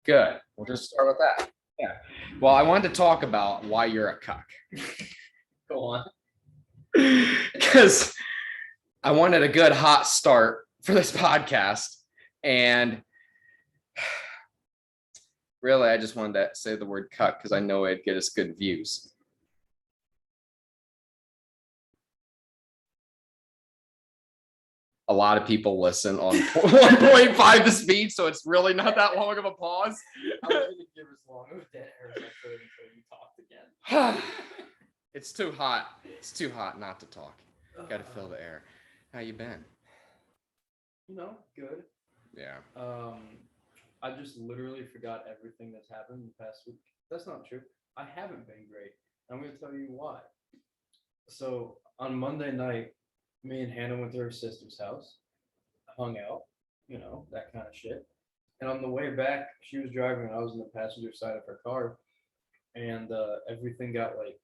Good. We'll just start with that. Yeah. Well, I wanted to talk about why you're a cuck. Go on. Because I wanted a good hot start for this podcast. And really, I just wanted to say the word cuck because I know it'd get us good views. A lot of people listen on 1.5 the speed, so it's really not that long of a pause. I was going to give as long of a dead air as I could until you talked again. It's too hot. It's too hot not to talk. Got to fill the air. How you been? Good. Yeah. I just literally forgot everything that's happened in the past week. That's not true. I haven't been great. I'm going to tell you why. So on Monday night, me and Hannah went to her sister's house, hung out, that kind of shit. And on the way back, she was driving and I was in the passenger side of her car. And everything got like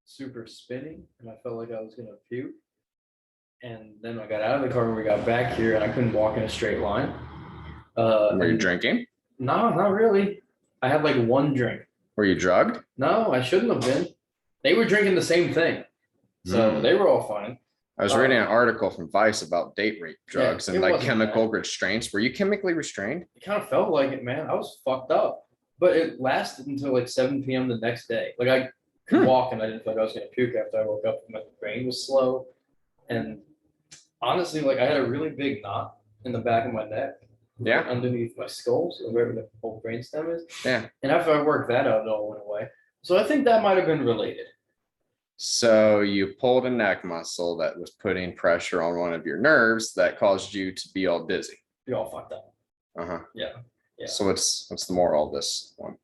super spinny and I felt like I was going to puke. And then I got out of the car and we got back here and I couldn't walk in a straight line. Were you drinking? No, not really. I had like one drink. Were you drugged? No, I shouldn't have been. They were drinking the same thing. So they were all fine. I was reading an article from Vice about date rape drugs and like chemical restraints. Were you chemically restrained? It kind of felt like it, man. I was fucked up. But it lasted until like 7 p.m. the next day. Like I could walk and I didn't feel like I was going to puke after I woke up. My brain was slow. And honestly, like I had a really big knot in the back of my neck. Yeah. Underneath my skull, so where the whole brainstem is. Yeah. And after I worked that out, it all went away. So I think that might have been related. So you pulled a neck muscle that was putting pressure on one of your nerves that caused you to be all dizzy. Be all fucked up. Uh-huh. Yeah. So what's the moral of this one?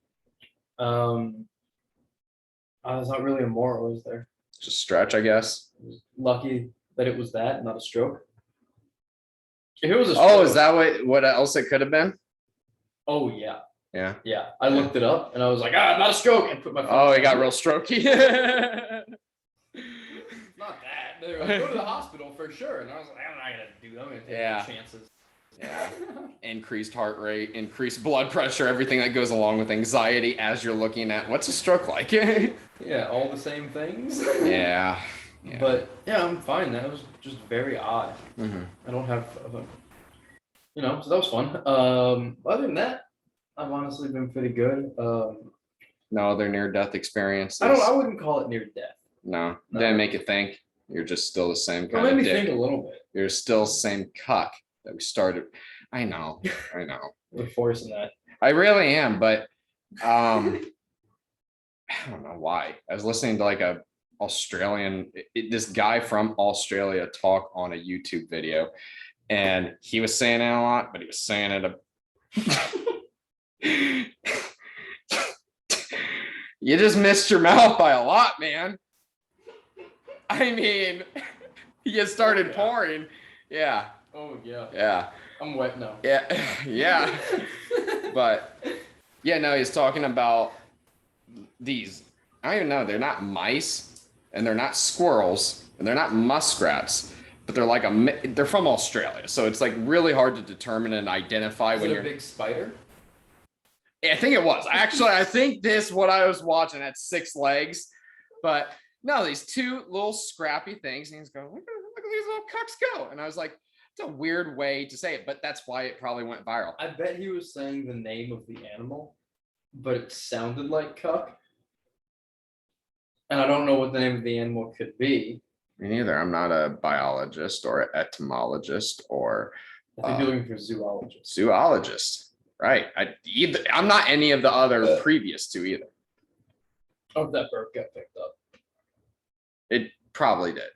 It's not really a moral, is there? Just stretch, I guess. Lucky that it was that, not a stroke. If it was a stroke, is that what else it could have been? Oh yeah. Yeah. Yeah. I looked it up and I was like, not a stroke, and put my it got real strokey. Not that. They were like, go to the hospital for sure. And I was like, I'm not gonna do that. I'm gonna take any chances. Yeah. Increased heart rate, increased blood pressure, everything that goes along with anxiety as you're looking at what's a stroke like. Yeah, all the same things. Yeah. But yeah, I'm fine. That was just very odd. Mm-hmm. I don't have, so that was fun. Other than that, I've honestly been pretty good. No other near-death experiences. I wouldn't call it near death. No. Didn't make you think. You're just still the same kind of dick. It made me think a little bit. You're still the same cuck that we started. I know. We're forcing that. I really am, but I don't know why. I was listening to like a this guy from Australia talk on a YouTube video, and he was saying it a lot, but he was saying it you just missed your mouth by a lot, man. I mean, you started pouring. Yeah. Oh yeah. Yeah. I'm wet now. Yeah. Yeah. But yeah, no, he's talking about these. I don't even know. They're not mice, and they're not squirrels, and they're not muskrats, but they're like they're from Australia, so it's like really hard to determine and identify when you're a big spider. I think it was. Actually, I think what I was watching had 6 legs, but no, these 2 little scrappy things. And he's going, look at these little cucks go. And I was like, it's a weird way to say it, but that's why it probably went viral. I bet he was saying the name of the animal, but it sounded like cuck. And I don't know what the name of the animal could be. Me neither. I'm not a biologist or an etymologist or. I think you're looking for zoologist. Zoologist. Right. I'm not any of the other previous 2 either. I hope that bird got picked up. It probably did.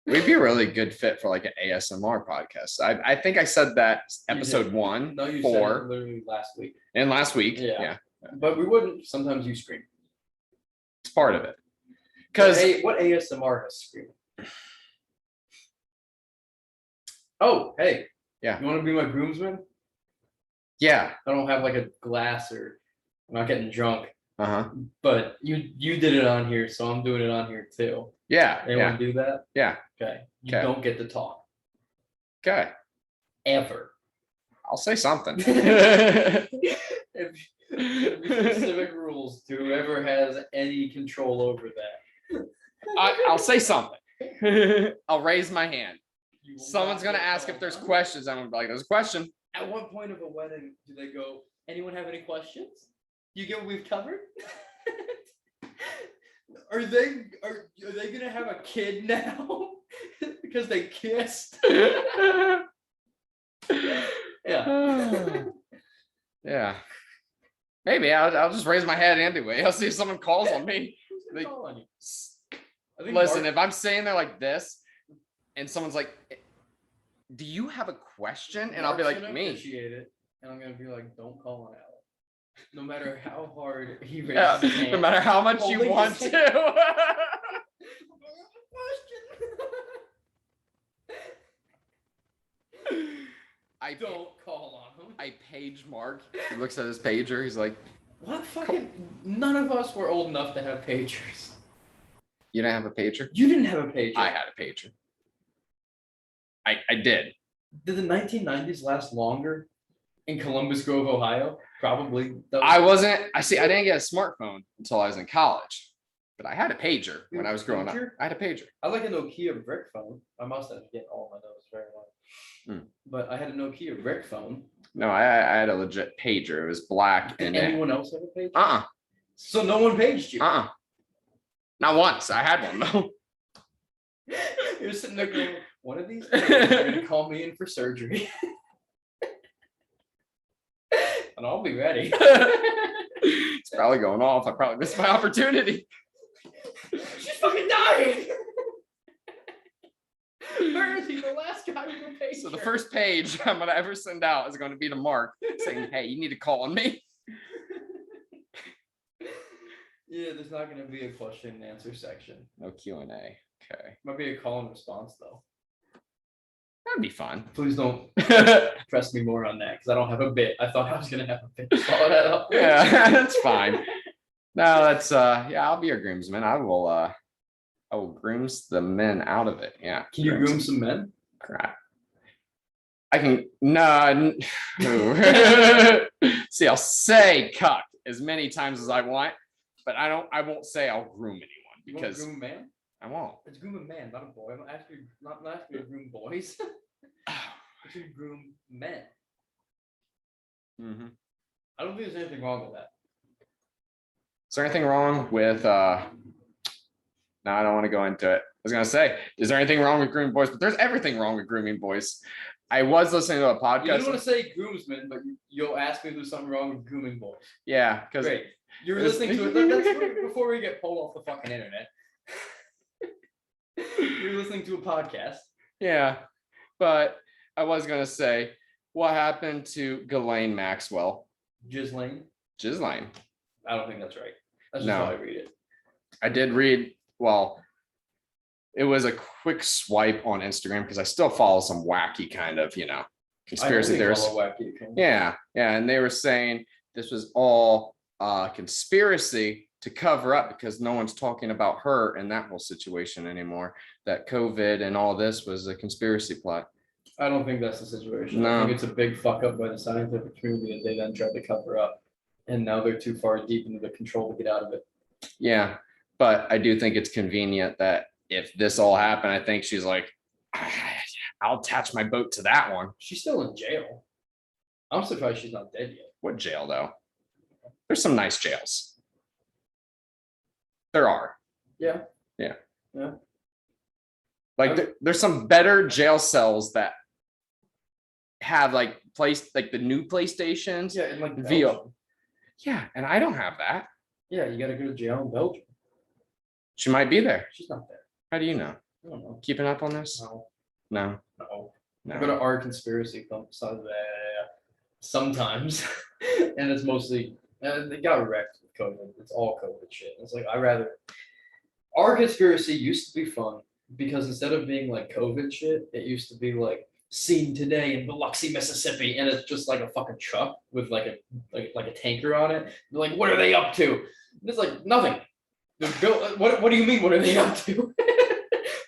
We'd be a really good fit for like an ASMR podcast. I think I said that episode 1. No, you 4. said it literally last week. And last week. Yeah. But we wouldn't. Sometimes you scream. It's part of it. Because what ASMR has screaming? Oh, hey. Yeah. You want to be my groomsman? Yeah. I don't have like a glass or I'm not getting drunk. Uh-huh. But you did it on here, so I'm doing it on here too. Yeah. Anyone do that? Yeah. Okay. You don't get to talk. Okay. Ever. I'll say something. If specific rules to whoever has any control over that. I'll say something. I'll raise my hand. You will Someone's not gonna get ask called if there's on. questions. I'm gonna be like, there's a question. At what point of a wedding do they go, anyone have any questions? You get what we've covered? Are they gonna have a kid now? Because they kissed? Yeah. Yeah. Maybe I'll just raise my head anyway. I'll see if someone calls on me. Who's gonna call on you? I think Listen, Mark- if I'm saying there like this, and someone's like, "Do you have a question?" and I'll be Mark's like, gonna "Me." Appreciate it, and I'm gonna be like, "Don't call on Alex." No matter how hard he raises Yeah, his hand. no matter how much you Holding want his to. I Don't call on him. I page Mark. He looks at his pager. He's like, What fucking? None of us were old enough to have pagers. "You didn't have a pager?" You didn't have a pager. I had a pager. I did. Did the 1990s last longer in Columbus Grove, Ohio? Probably. I didn't get a smartphone until I was in college, but I had a pager when I was growing up. Pager? I had a pager. I like a Nokia brick phone. I must have get all my notes very well. But I had a Nokia brick phone. No, I had a legit pager. It was black Did and anyone else have a pager? uh-uh. So no one paged you. Uh-uh. Not once. I had one though. You're sitting there going, one of these days they're gonna call me in for surgery. And I'll be ready. It's probably going off. I probably missed my opportunity. She's fucking dying. Where is he? The last guy with a pager. So the first page I'm gonna ever send out is gonna be to Mark saying, "Hey, you need to call on me." Yeah, there's not gonna be a question and answer section. No Q&A. Okay. Might be a call and response though. That'd be fun. Please don't press me more on that because I don't have a bit. I thought I was gonna have a bit to follow that up. Yeah, that's fine. No, that's yeah, I'll be your groomsman. I will grooms the men out of it. Yeah. Can you groom some men? Crap. I can no. See, I'll say cuck as many times as I want, but I won't say I'll groom anyone You won't because groom a man? I won't. It's groom a man, not a boy. I'm not asking you to groom boys. I should groom men. Mm-hmm. I don't think there's anything wrong with that. Is there anything wrong with no, I don't want to go into it. I was gonna say, is there anything wrong with grooming boys? But there's everything wrong with grooming boys. I was listening to a You podcast. don't want to say groomsmen, but you'll ask me if there's something wrong with grooming boys. Yeah, because Great. You're It's- listening to it. That's before we get pulled off the fucking internet. You're listening to a podcast. yeah, but I was gonna say, what happened to Ghislaine Maxwell? Ghislaine. Ghislaine. I don't think that's right. That's just No. how I read it. I did read, well, it was a quick swipe on Instagram because I still follow some wacky kind of, conspiracy theories. Yeah, and they were saying this was all conspiracy to cover up because no one's talking about her and that whole situation anymore. That COVID and all this was a conspiracy plot. I don't think that's the situation. No. I think it's a big fuck up by the scientific community that they then tried to cover up. And now they're too far deep into the control to get out of it. Yeah, but I do think it's convenient that if this all happened, I think she's like, I'll attach my boat to that one. She's still in jail. I'm surprised she's not dead yet. What jail though? There's some nice jails. There are. Yeah. Yeah. Yeah. Like there's some better jail cells that have like the new PlayStations. Yeah, and like VO. Belgium. Yeah, and I don't have that. Yeah, you gotta go to jail in Belgium. She might be there. She's not there. How do you know? I don't know. Keeping up on this? No. No. I go to our conspiracy side of sometimes, and it's mostly they got wrecked with COVID. It's all COVID shit. It's like our conspiracy used to be fun because instead of being like COVID shit, it used to be like seen today in Biloxi, Mississippi, and it's just like a fucking truck with like a tanker on it. They're like, what are they up to? And it's like nothing. What do you mean? What are they up to?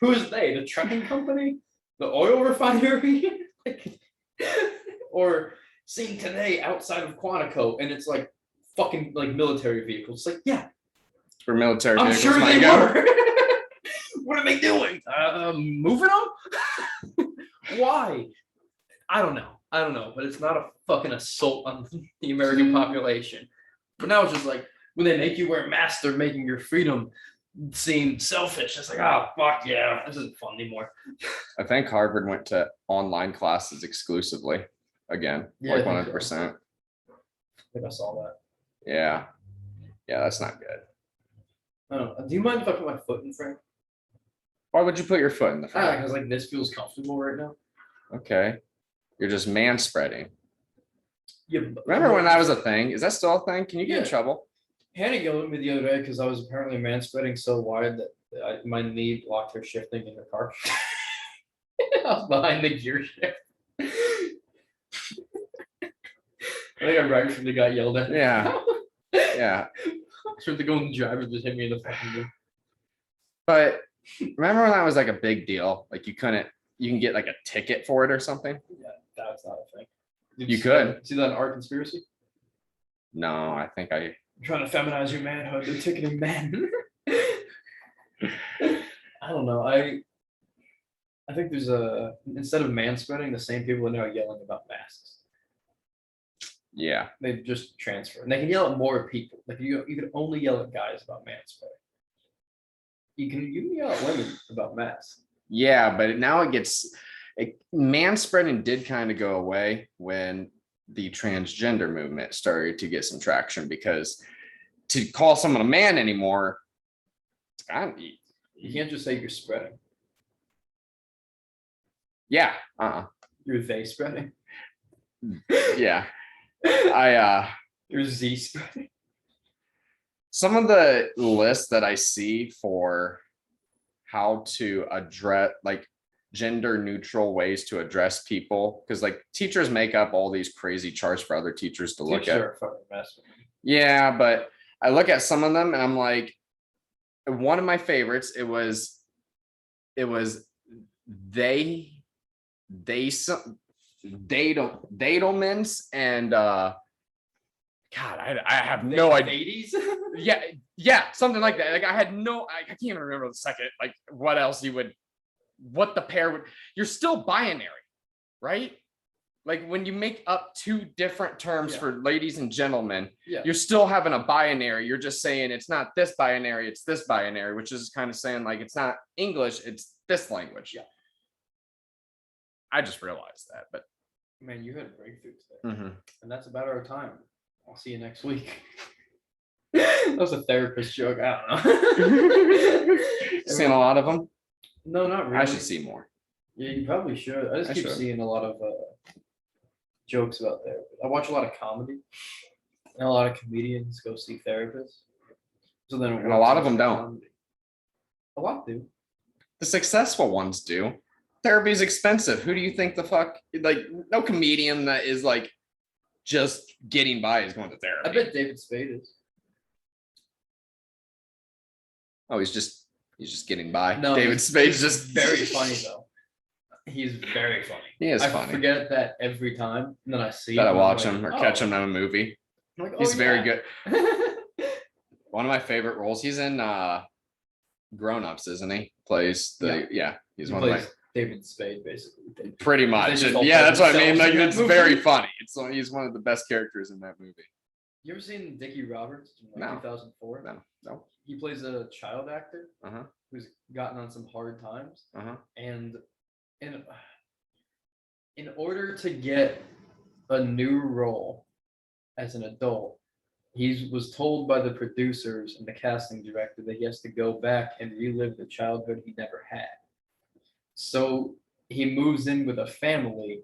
Who is they? The trucking company? The oil refinery? Or seen today outside of Quantico, and it's like fucking like military vehicles. It's like, yeah, For military I'm vehicles, sure my they go. were. What are they doing? Moving them? Why? I don't know, but it's not a fucking assault on the American population. But now it's just like when they make you wear masks, they're making your freedom seem selfish. It's like, oh fuck yeah, this isn't fun anymore. I think Harvard went to online classes exclusively again, Yeah, like I think 100%. I think I saw that. Yeah, that's not good. I don't know. Do you mind if I put my foot in frame? Why would you put your foot in the front? Because like this feels comfortable right now. Okay, you're just manspreading. Yeah. Remember when that was a thing? Is that still a thing? Can you get in Yeah. trouble? Hannah yelled at me the other day because I was apparently manspreading so wide that my knee blocked her shifting in her car. I was behind the gear shift. I think I rightfully got yelled at. Yeah. Yeah. Sure, the golden driver just hit me in the fucking knee. But remember when that was like a big deal? Like you can get like a ticket for it or something? Yeah, that's not a thing. Did You see could. that- See that in Art Conspiracy? No, I think I. You're trying to feminize your manhood. They're ticketing men. I don't know. I think there's instead of manspreading, the same people are now yelling about masks. Yeah. They just transfer, and they can yell at more people. Like you can only yell at guys about manspreading. You can yell at women about masks. Yeah, but now manspreading did kind of go away when the transgender movement started to get some traction, because to call someone a man anymore, it's kind of, You can't just say you're spreading. yeah, You're they spreading. yeah. You're Z spreading. Some of the lists that I see for how to address like gender neutral ways to address people, because like teachers make up all these crazy charts for other teachers to look Teachers at. are a fucking mess. Yeah, but I look at some of them and I'm like, one of my favorites, it was Datemans and God, I have no idea. 80s? Yeah, something like that. Like I can't even remember the second, like what else what the pair would, you're still binary, right? Like when you make up two different terms for ladies and gentlemen, you're still having a binary. You're just saying it's not this binary, it's this binary, which is kind of saying like it's not English, it's this language. Yeah. I just realized that, but man, you had a breakthrough today. And that's about our time. I'll see you next week. That was a therapist joke. I don't know. Seen a lot of them? No, not really. I should see more. Yeah, you probably should. I keep seeing a lot of jokes about therapy. I watch a lot of comedy, and a lot of comedians go see therapists. So then, and a lot of them don't. Comedy. A lot do. The successful ones do. Therapy is expensive. Who do you think the fuck? Like, no comedian that is like just getting by is going to therapy. I bet David Spade is. Oh, he's just getting by. No, David Spade's just very funny though. He's very funny. He is funny. I forget that every time, and then I see. That I watch him or catch him in a movie. I'm like, he's very good. One of my favorite roles. He's in Grown Ups, isn't he? Plays the He's one of my David Spade, basically. Pretty much. Yeah, that's what I mean. Like it's very funny. He's one of the best characters in that movie. You ever seen Dickie Roberts in 2004? No. He plays a child actor who's gotten on some hard times, and in order to get a new role as an adult, he was told by the producers and the casting director that he has to go back and relive the childhood he never had. So he moves in with a family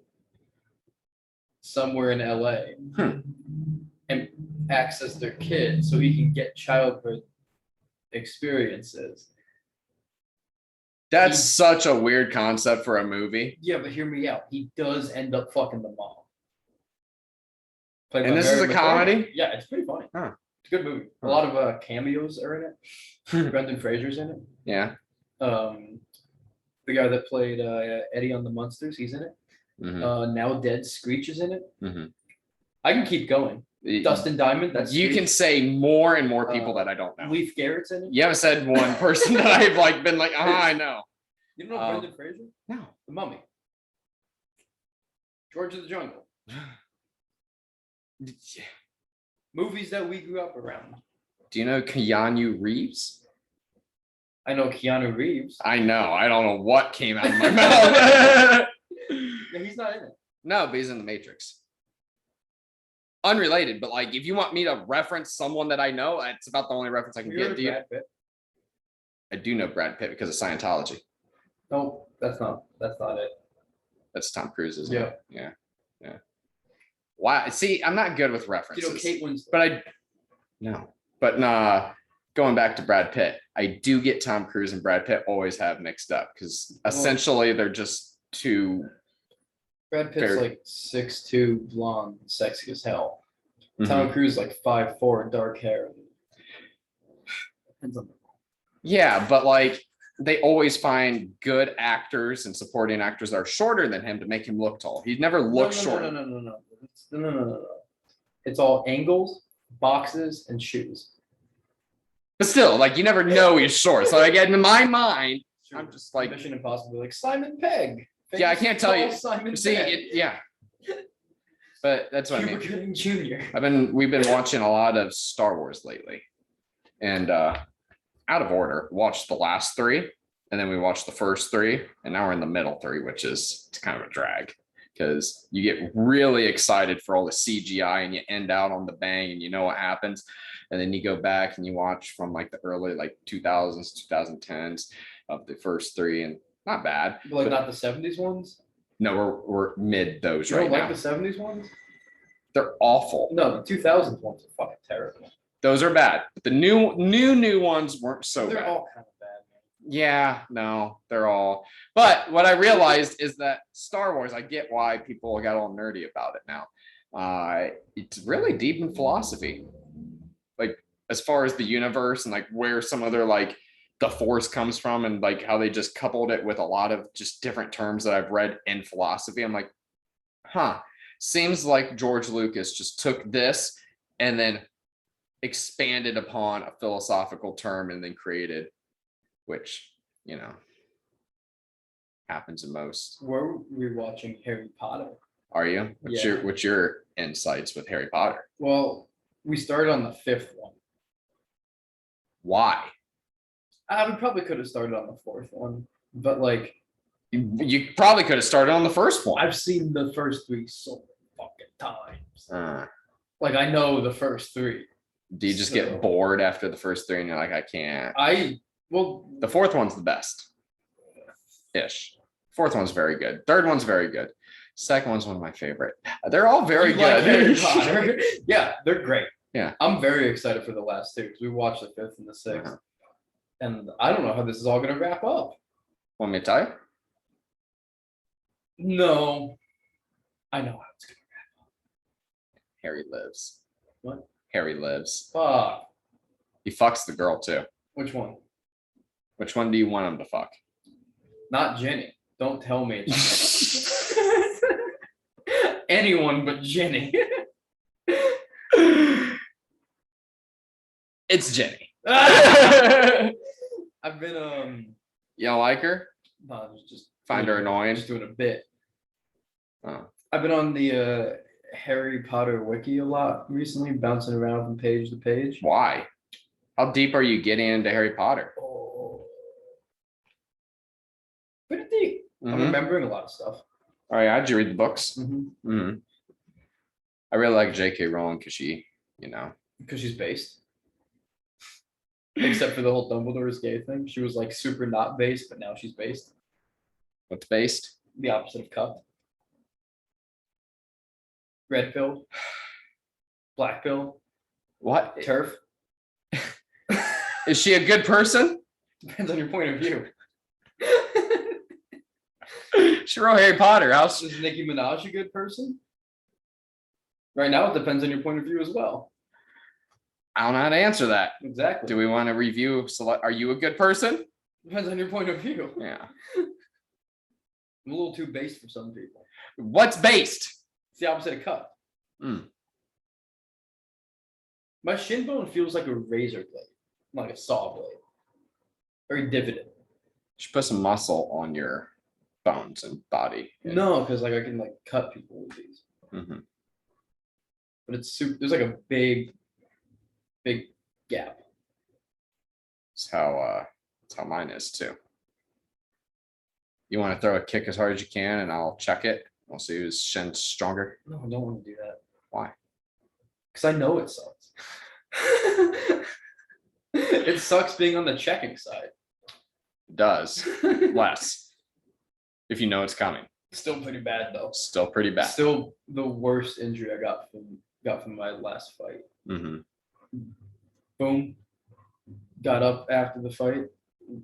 somewhere in LA and acts as their kid so he can get childhood experiences. That's such a weird concept for a movie. Yeah, but hear me out. He does end up fucking the mom. And this is a comedy? Yeah, it's pretty funny. It's a good movie. A lot of cameos are in it. Brendan Fraser's in it. Yeah. The guy that played Eddie on the Munsters, he's in it. Now Dead Screech is in it. I can keep going. Dustin Diamond. That's you can say more and more people that I don't know. Leif Garrett's in it. You haven't said one person that I've like been like, I know. You don't know Brendan Fraser? No. The Mummy. George of the Jungle. Movies that we grew up around. Do you know Keanu Reeves? I know Keanu Reeves. I know. I don't know what came out of my mouth. Yeah, he's not in it. No, but he's in The Matrix. Unrelated, but like if you want me to reference someone that I know, it's about the only reference I can give to you. I do know Brad Pitt because of Scientology. No, that's not it. That's Tom Cruise, isn't it? Yeah. Why? See, I'm not good with references. You know, Kate Winslet. But going back to Brad Pitt, I do get Tom Cruise and Brad Pitt always have mixed up because essentially they're just two. Brad Pitt's like 6'2", blonde, sexy as hell. Tom Cruise like 5'4", dark hair. Yeah, but like they always find good actors and supporting actors that are shorter than him to make him look tall. He never looked short. No. It's all angles, boxes, and shoes. But still, like you never know he's short. So like in my mind, I'm just like Mission Impossible, like Simon Pegg. Yeah, I can't tell you. Simon See, Pegg. But that's what I mean. Gooding Jr. We've been watching a lot of Star Wars lately, and out of order. Watched the last three, and then we watched the first three, and now we're in the middle three, which is it's kind of a drag because you get really excited for all the CGI, and you end out on the bang, and you know what happens, and then you go back and you watch from like the early like 2000s, 2010s of the first three, and not bad. But not the 70s ones? No, we're mid those right now. You don't like the 70s ones? They're awful. No, the 2000s ones are fucking terrible. Those are bad. But the new ones weren't so bad. They're all kind of bad, man. Yeah, no, they're all. But what I realized is that Star Wars, I get why people got all nerdy about it now. It's really deep in philosophy. Like as far as the universe and like where some other like the Force comes from and like how they just coupled it with a lot of just different terms that I've read in philosophy. I'm like, seems like George Lucas just took this and then expanded upon a philosophical term and then created, which, you know, happens in most. We're rewatching Harry Potter. Are you? What's your insights with Harry Potter? Well, we started on the 5th one. Why? We probably could have started on the 4th one, but like you probably could have started on the first one. I've seen the first 3 so many fucking times. Like I know the first 3. Do you just get bored after the first 3 and you're like, I can't? The 4th one's the best. Ish. 4th one's very good. 3rd one's very good. 2nd one's one of my favorite. They're all very good. Like Harry Potter. Yeah, they're great. Yeah. I'm very excited for the last 2 because we watched the 5th and the 6th. And I don't know how this is all going to wrap up. Want me to tell you? No. I know how it's going to wrap up. Harry lives. What? Harry lives. Fuck. He fucks the girl too. Which one? Which one do you want him to fuck? Not Jenny. Don't tell me. Anyone but Jenny. It's Jenny. I've been You don't like her? No, just find her annoying. Just doing a bit. Oh. I've been on the Harry Potter wiki a lot recently, bouncing around from page to page. Why? How deep are you getting into Harry Potter? Pretty deep. I'm remembering a lot of stuff. Oh yeah, how'd you read the books? Mm-hmm. I really like J.K. Rowling because she, because she's based. Except for the whole Dumbledore's gay thing. She was like super not based, but now she's based. What's based? The opposite of cup. Red pill. Black pill. What? Turf. Is she a good person? Depends on your point of view. She wrote Harry Potter. Is Nicki Minaj a good person? Right now, it depends on your point of view as well. I don't know how to answer that. Exactly. Do we want to review? Are you a good person? Depends on your point of view. Yeah. I'm a little too based for some people. What's based? It's the opposite of cut. My shin bone feels like a razor blade, like a saw blade. Very divoted. You should put some muscle on your bones and body. No, because like I can like cut people with these. Mm-hmm. But it's super. There's like a big gap. That's how mine is too. You want to throw a kick as hard as you can, and I'll check it. We'll see whose shin's stronger. No, I don't want to do that. Why? Because I know it sucks. It sucks being on the checking side. It does. Less. If you know it's coming. Still pretty bad though. Still pretty bad. Still the worst injury I got from my last fight. Mm-hmm. Boom. Got up after the fight,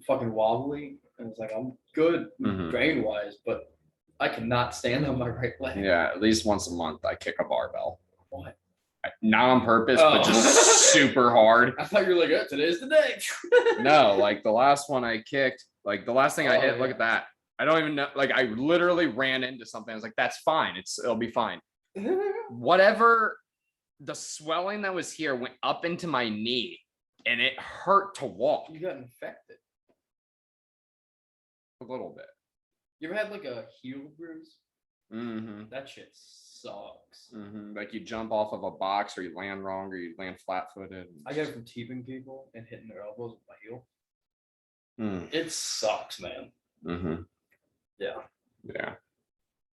fucking wobbly, and it's like I'm good brain wise, but I cannot stand on my right leg. Yeah, at least once a month I kick a barbell. Why? Not on purpose, but just super hard. I thought you were like, oh, today's the day. No, like the last one I kicked, like the last thing I hit, look at that. I don't even know. Like I literally ran into something. I was like, that's fine. It'll be fine. Whatever the swelling that was here went up into my knee and it hurt to walk. You got infected. A little bit. You ever had like a heel bruise? Mm-hmm. That shit sucks. Mm-hmm. Like you jump off of a box or you land wrong or you land flat-footed. I get it from teeping people and hitting their elbows with my heel. Mm. It sucks, man. Mm-hmm. Yeah. Yeah.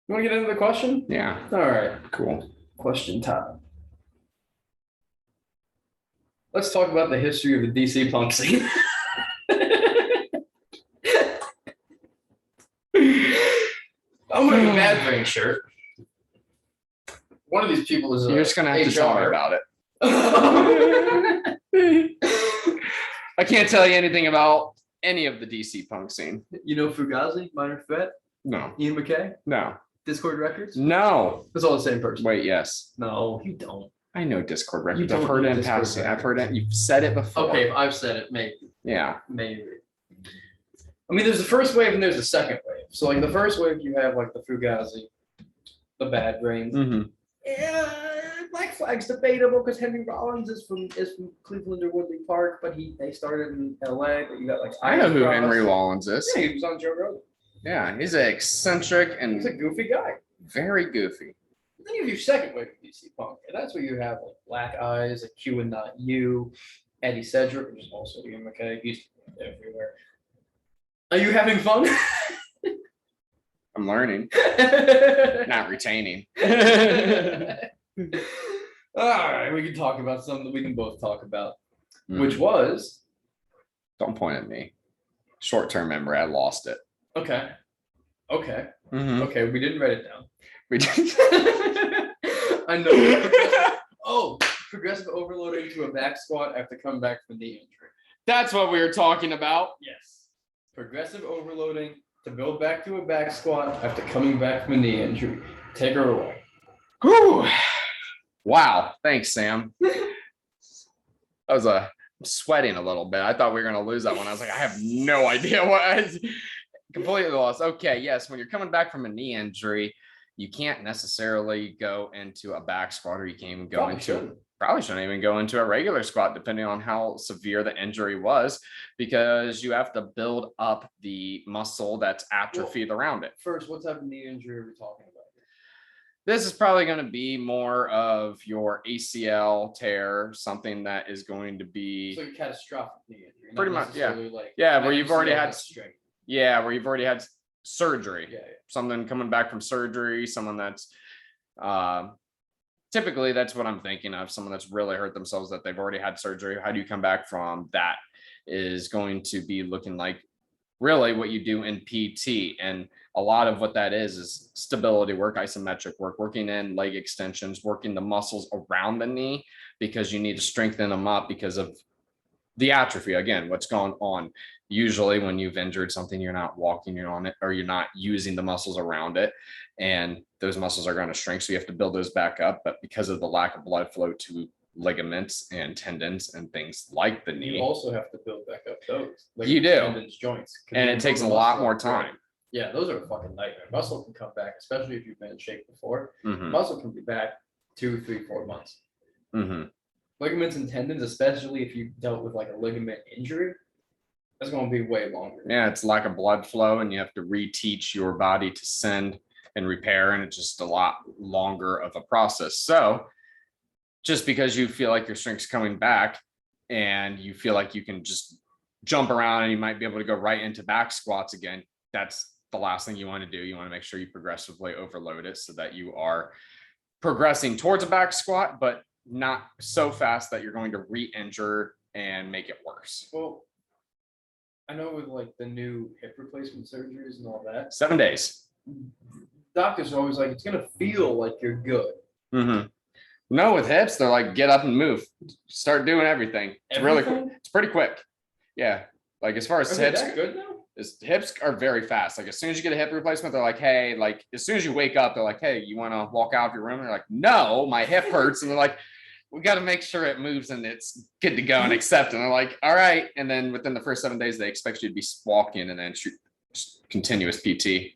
You want to get into the question? Yeah. All right. Cool. Question time. Let's talk about the history of the DC punk scene. I'm wearing a Bad Brain shirt. One of these people is You're just gonna have to tell me about it. I can't tell you anything about any of the DC punk scene. You know Fugazi, Minor Threat, No. Ian McKay, No. Discord Records? No. It's all the same person. Wait, yes. No, you don't. I know Discord Records. don't I've heard know it in Discord passing. I've Records. heard it. You've said it before. Okay, if I've said it, maybe. Yeah. Maybe. I mean, there's the first wave and there's the second wave. So, like, the first wave, you have, like, the Fugazi, the Bad Brains. Mm-hmm. Yeah, Black Flag's debatable because Henry Rollins is from Cleveland or Woodley Park, but they started in LA. But you got, like, I know who Cross. Henry Rollins is. Yeah, he was on Joe Rogan. Yeah, he's an eccentric and He's a goofy guy. very goofy. Then you have your second wave of DC Punk, and that's where you have like Black Eyes, like Q and Not You, Eddie Cedric, which is also Ian McKay. He's everywhere. Are you having fun? I'm learning, not retaining. All right, we can talk about something that we can both talk about, which was. Don't point at me. Short-term memory. I lost it. Okay. Mm-hmm. Okay, we didn't write it down. We did. I know. Oh, progressive overloading to a back squat after coming back from knee injury. That's what we were talking about. Yes. Progressive overloading to build back to a back squat after coming back from a knee injury. Take her away. Whew. Wow. Thanks, Sam. I'm sweating a little bit. I thought we were going to lose that one. I was like, I have no idea what I completely lost. Okay. Yes. When you're coming back from a knee injury, you can't necessarily go into a back squat, or you can't even go probably shouldn't even go into a regular squat, depending on how severe the injury was, because you have to build up the muscle that's atrophied around it. First, what type of knee injury are we talking about? This is probably going to be more of your ACL tear, something that is going to be so a catastrophic knee injury. Pretty much, yeah. Like where you've already had where you've already had surgery. Yeah. Something coming back from surgery, someone that's typically that's what I'm thinking of, someone that's really hurt themselves, that they've already had surgery. How do you come back from that? Is going to be looking like really what you do in PT. And a lot of what that is stability work, isometric work, working in leg extensions, working the muscles around the knee, because you need to strengthen them up because of the atrophy. Again, what's going on? Usually when you've injured something, you're not walking on it, or you're not using the muscles around it, and those muscles are going to shrink. So you have to build those back up. But because of the lack of blood flow to ligaments and tendons and things like the knee, you also have to build back up those. You do. Tendons, joints. And it takes a lot more time. Yeah, those are a fucking nightmare. Muscle can come back, especially if you've been in shape before. Mm-hmm. Muscle can be back 2, 3, 4 months. Mm-hmm. ligaments and tendons, especially if you dealt with like a ligament injury, that's going to be way longer. Yeah, it's lack of blood flow, and you have to reteach your body to send and repair, and it's just a lot longer of a process. So just because you feel like your strength's coming back and you feel like you can just jump around and you might be able to go right into back squats again, that's the last thing you want to do. You want to make sure you progressively overload it so that you are progressing towards a back squat, but not so fast that you're going to re-injure and make it worse. Well, I know with like the new hip replacement surgeries and all that, 7 days. doctors are always like, it's gonna feel like you're good. Mm-hmm. No, with hips, they're like, get up and move, start doing everything. It's really quick. It's pretty quick. Yeah, like as far as hips, that good now? Hips are very fast. Like as soon as you get a hip replacement, they're like, hey, like as soon as you wake up, they're like, hey, you want to walk out of your room? And they're like, no, my hip hurts, and they're like, we got to make sure it moves and it's good to go and accept. And they're like, all right. And then within the first 7 days, they expect you to be walking and then shoot continuous PT.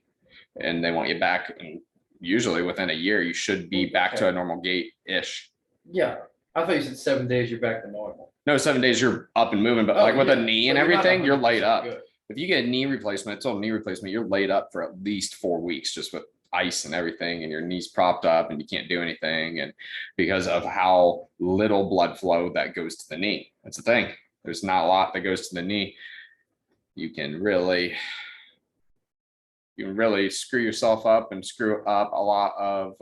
And they want you back. And usually within a year, you should be back to a normal gait-ish. Yeah. I thought you said 7 days, you're back to normal. No, 7 days, you're up and moving. But like with a knee and everything, you're laid up. Good. If you get a knee replacement, total knee replacement, you're laid up for at least 4 weeks just with ice and everything, and your knees propped up and you can't do anything, and because of how little blood flow that goes to the knee. That's the thing. There's not a lot that goes to the knee. You can really screw yourself up and screw up a lot of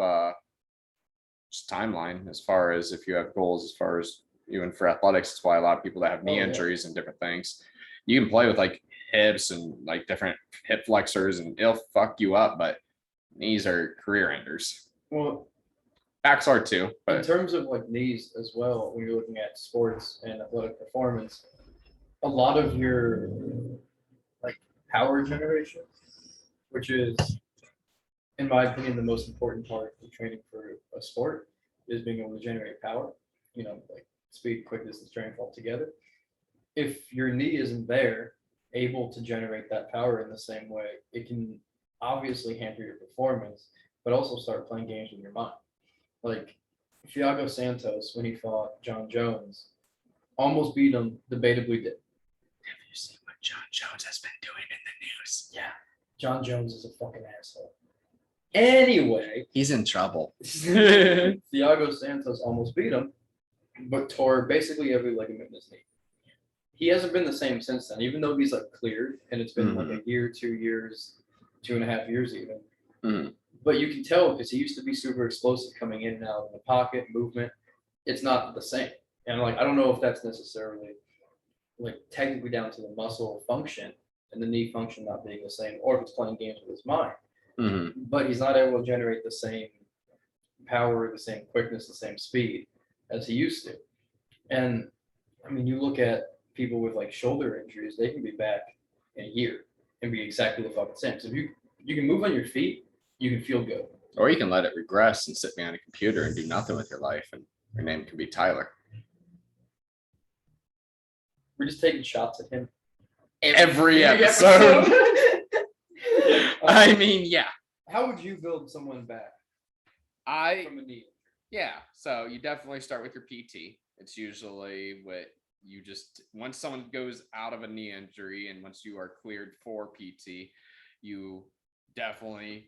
just timeline as far as if you have goals, as far as even for athletics. That's why a lot of people that have knee injuries and different things, you can play with like hips and like different hip flexors and it'll fuck you up, but knees are career enders. Well, backs are too. But in terms of like knees as well, when you're looking at sports and athletic performance, a lot of your like power generation, which is, in my opinion, the most important part of training for a sport, is being able to generate power. You know, like speed, quickness, and strength all together. If your knee isn't there, able to generate that power in the same way, it can obviously hamper your performance, but also start playing games with your mind. Like Thiago Santos, when he fought John Jones, almost beat him, debatably did. Have you seen what John Jones has been doing in the news? Yeah. John Jones is a fucking asshole. Anyway. He's in trouble. Thiago Santos almost beat him, but tore basically every ligament in his knee. He hasn't been the same since then, even though he's like cleared, and it's been like a year, 2 years, 2.5 years even. But you can tell because he used to be super explosive coming in and out of the pocket, movement. It's not the same. And like, I don't know if that's necessarily like technically down to the muscle function and the knee function not being the same, or if it's playing games with his mind. But he's not able to generate the same power, the same quickness, the same speed as he used to. And I mean, you look at people with like shoulder injuries, they can be back in a year and be exactly the fucking same. So if you can move on your feet, you can feel good. Or you can let it regress and sit behind a computer and do nothing with your life, and your name can be Tyler. We're just taking shots at him. Every episode. I mean, yeah. How would you build someone back from a knee? Yeah, so you definitely start with your PT. It's usually what you just, once someone goes out of a knee injury and once you are cleared for PT, you definitely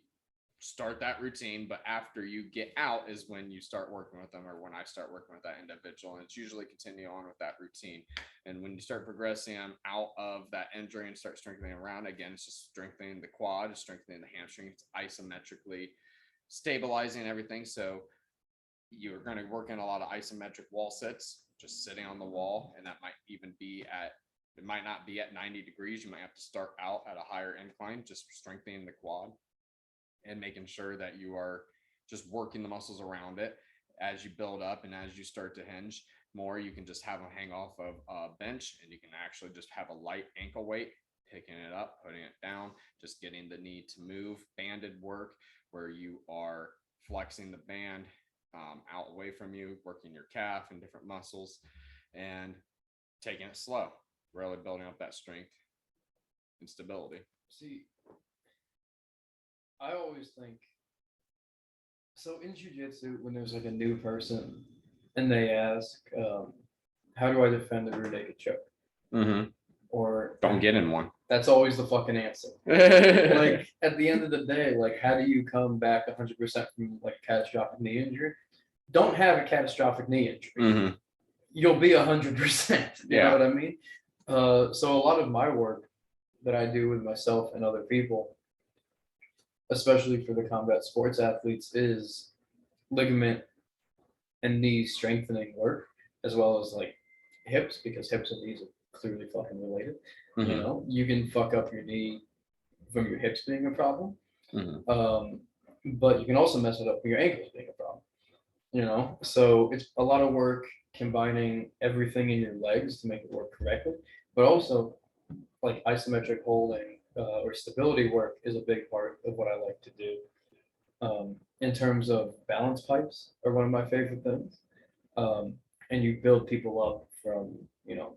start that routine. But after you get out is when you start working with them, or when I start working with that individual, and it's usually continue on with that routine. And when you start progressing them out of that injury and start strengthening around again, it's just strengthening the quad, it's strengthening the hamstring, it's isometrically stabilizing everything. So you're going to work in a lot of isometric wall sits, just sitting on the wall, and that might even be it might not be at 90 degrees. You might have to start out at a higher incline, just strengthening the quad and making sure that you are just working the muscles around it. As you build up and as you start to hinge more, you can just have them hang off of a bench, and you can actually just have a light ankle weight, picking it up, putting it down, just getting the knee to move. Banded work, where you are flexing the band out away from you, working your calf and different muscles, and taking it slow, really building up that strength and stability. See, I always think, so in jiu-jitsu, when there's like a new person and they ask, how do I defend a rear naked choke? Mm-hmm. Or Don't get in one. that's always the fucking answer. Like at the end of the day, like how do you come back 100% from like a catastrophic knee injury? Don't have a catastrophic knee injury. Mm-hmm. You'll be 100%. You Yeah. know what I mean? So a lot of my work that I do with myself and other people, especially for the combat sports athletes, is ligament and knee strengthening work, as well as like hips, because hips and knees are clearly fucking related. Mm-hmm. You know, you can fuck up your knee from your hips being a problem, Mm-hmm. but you can also mess it up from your ankles being a problem. You know, so it's a lot of work combining everything in your legs to make it work correctly, but also like isometric holding or stability work is a big part of what I like to do. In terms of balance pipes are one of my favorite things. And you build people up from,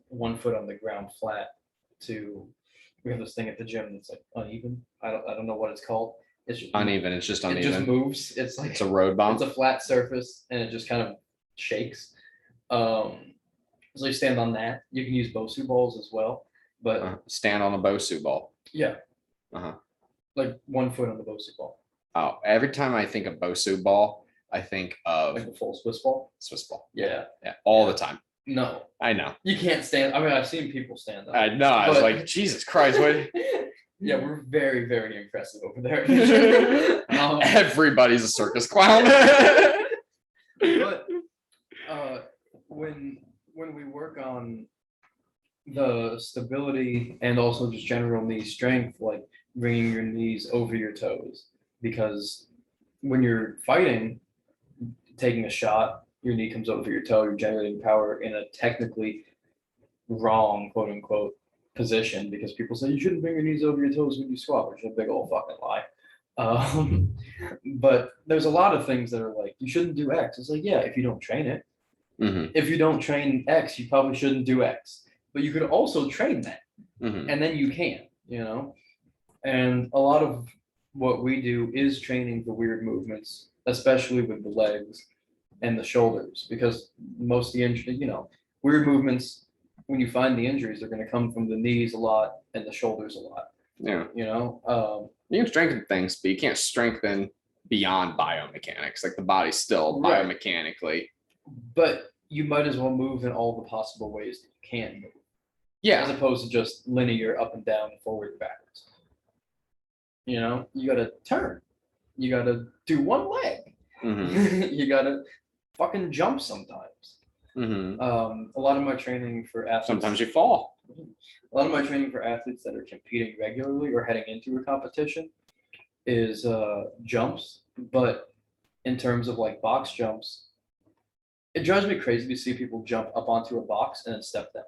1 foot on the ground flat to, we have this thing at the gym that's like uneven. I don't know what it's called. It's just, Uneven. It's just it uneven. just moves. It's like It's a road bump. it's a flat surface and it just kind of shakes. So you stand on that. You can use Bosu balls as well, but Stand on a Bosu ball. yeah, Uh-huh. like 1 foot on the Bosu ball, Oh, every time I think of Bosu ball, I think of like the full Swiss ball. Swiss ball. Yeah, Yeah, all the time. no, I know. you can't stand. I mean, I've seen people stand up. I know. I was But- like, Jesus Christ, what? Yeah, we're very, very impressive over there. Everybody's a circus clown. But when we work on the stability and also just general knee strength, like bringing your knees over your toes, because when you're fighting, taking a shot, your knee comes over your toe, you're generating power in a technically wrong, quote unquote, position, because people say you shouldn't bring your knees over your toes when you squat, which is a big old fucking lie. But there's a lot of things that are like, you shouldn't do X. It's like, yeah, if you don't train it. Mm-hmm. If you don't train X, you probably shouldn't do X. But you could also train that, Mm-hmm. and then you can, And a lot of what we do is training for weird movements, especially with the legs and the shoulders, because most of the injury, weird movements, when you find the injuries, they're going to come from the knees a lot and the shoulders a lot. Yeah. You can strengthen things, but you can't strengthen beyond biomechanics. Like the body's still Right. biomechanically. But you might as well move in all the possible ways that you can move. Yeah. As opposed to just linear up and down, forward and backwards. You got to turn. You got to do one leg. Mm-hmm. You got to fucking jump sometimes. Mm-hmm. A lot of my training for athletes. Sometimes you fall. A lot of my training for athletes that are competing regularly or heading into a competition is jumps. But in terms of like box jumps, it drives me crazy to see people jump up onto a box and then step down.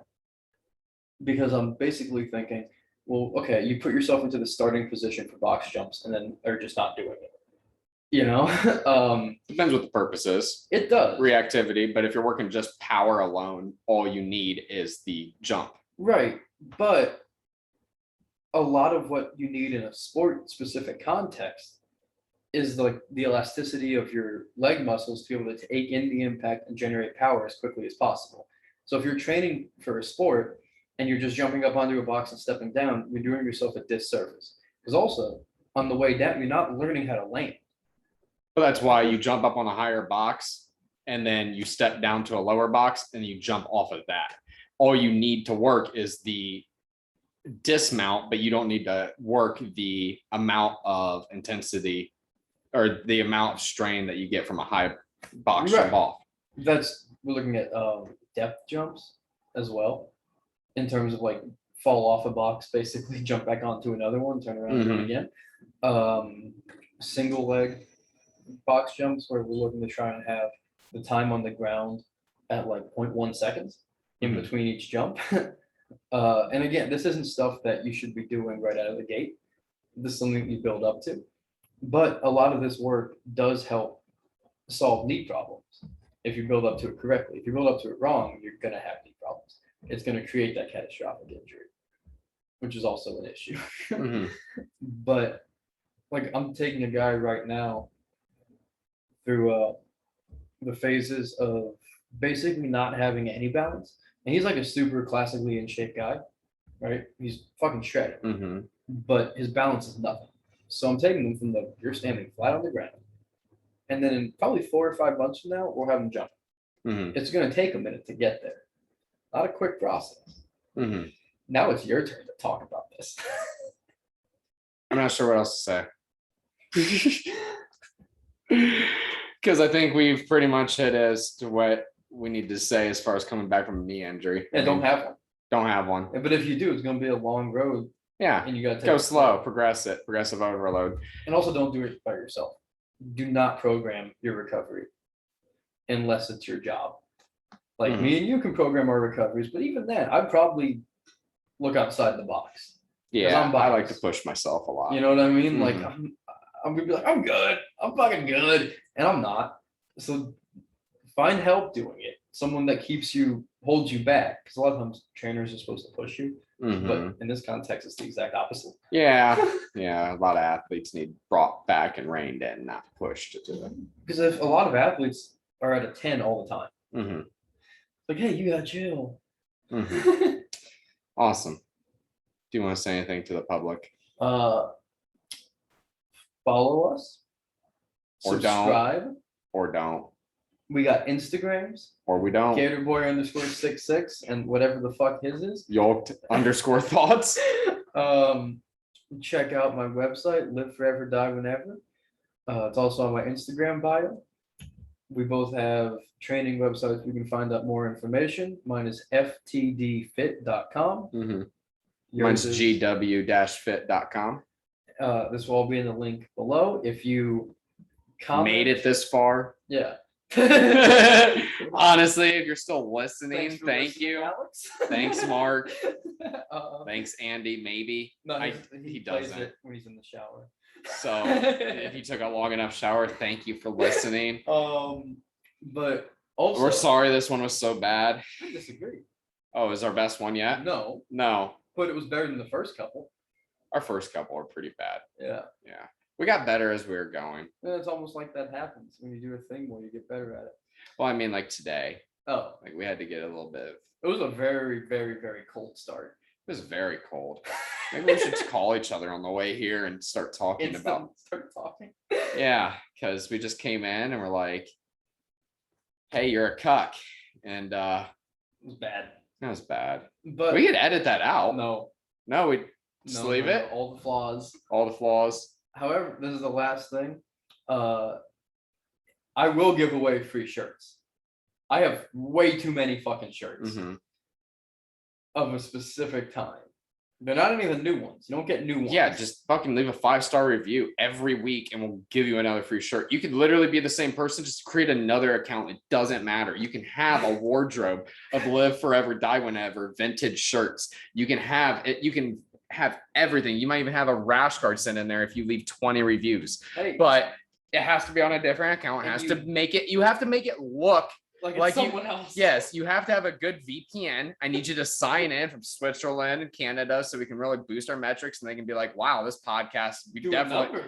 Because I'm basically thinking, well, okay, you put yourself into the starting position for box jumps and then are just not doing it. Depends what the purpose is. It does. Reactivity, but if you're working just power alone, all you need is the jump. Right. But a lot of what you need in a sport specific context is like the elasticity of your leg muscles to be able to take in the impact and generate power as quickly as possible. So if you're training for a sport and you're just jumping up onto a box and stepping down, you're doing yourself a disservice. Because also on the way down, you're not learning how to land. But that's why you jump up on a higher box and then you step down to a lower box and you jump off of that. All you need to work is the dismount, but you don't need to work the amount of intensity or the amount of strain that you get from a high box jump off. We're looking at depth jumps as well, in terms of like fall off a box, basically jump back onto another one, turn around and do it again. Single leg box jumps where we're looking to try and have the time on the ground at like 0.1 seconds in between each jump. And again, this isn't stuff that you should be doing right out of the gate. This is something you build up to. But a lot of this work does help solve knee problems if you build up to it correctly. If you build up to it wrong, you're going to have knee problems. It's going to create that catastrophic injury, which is also an issue. But like I'm taking a guy right now through the phases of basically not having any balance. And he's like a super classically in shape guy, right? He's fucking shredded, but his balance is nothing. So I'm taking him from you're standing flat on the ground. And then in probably 4 or 5 months from now, we'll have him jump. It's going to take a minute to get there. Not a quick process. Now it's your turn to talk about this. I'm not sure what else to say. Because I think we've pretty much hit as to what we need to say as far as coming back from a knee injury. Yeah, don't have one. Don't have one. Yeah, but if you do, it's going to be a long road. Yeah. And you got to go slow, progressive overload. And also don't do it by yourself. Do not program your recovery unless it's your job. Like me and you can program our recoveries, but even then, I'd probably look outside the box. Yeah, I like to push myself a lot. You know what I mean? Like I'm gonna be like, I'm good. I'm fucking good. And I'm not. So find help doing it. Someone that holds you back. Because a lot of times trainers are supposed to push you. But in this context, it's the exact opposite. Yeah. A lot of athletes need brought back and reined in, not pushed to them. Because if a lot of athletes are at a 10 all the time. Like, hey, you gotta chill. Awesome. Do you want to say anything to the public? Follow us. Or subscribe. Don't. We got Instagrams. Or we don't. Gatorboy_66 and whatever the fuck his is. Yoked_thoughts. Check out my website, Live Forever, Die Whenever. It's also on my Instagram bio. We both have training websites. We can find out more information. Mine is ftdfit.com. Mine's gw-fit.com. This will all be in the link below. If you made it this far. Yeah. Honestly, if you're still listening, thank you. Alex. Thanks, Mark. Thanks, Andy. Maybe. No, he plays doesn't. it when he's in the shower. So if you took a long enough shower, thank you for listening. But also, we're sorry this one was so bad. I disagree. Oh, is our best one yet? No. But it was better than the first couple. Our first couple were pretty bad. Yeah. We got better as we were going. And it's almost like that happens when you do a thing more, you get better at it. Well, I mean, like today. Oh. Like we had to get a little bit. It was a very, very, very cold start. It was very cold. Maybe we should call each other on the way here and start talking about. Start talking. Yeah, because we just came in and we're like, "Hey, you're a cuck," and it was bad. That was bad. But we could edit that out. No, we just leave it. All the flaws. However, this is the last thing. I will give away free shirts. I have way too many fucking shirts of a specific time. They're not any of the new ones. You don't get new ones. Yeah, just fucking leave a 5-star review every week and we'll give you another free shirt. You could literally be the same person, just create another account. It doesn't matter. You can have a wardrobe of Live Forever, Die Whenever vintage shirts. You can have it. You can have everything. You might even have a rash guard sent in there if you leave 20 reviews. Hey. But it has to be on a different account. It has to make it. You have to make it look like someone else. Yes, you have to have a good VPN. I need you to sign in from Switzerland and Canada so we can really boost our metrics and they can be like, wow, this podcast, we definitely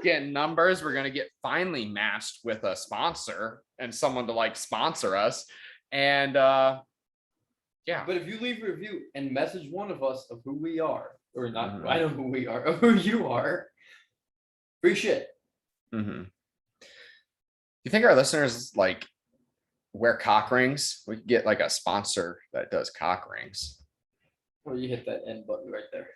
get numbers. We're going to get finally matched with a sponsor and someone to like sponsor us. And yeah. But if you leave a review and message one of us of who we are, or not, I know who we are, of who you are, free shit. You think our listeners like wear cock rings? We could get like a sponsor that does cock rings. Well, you hit that end button right there.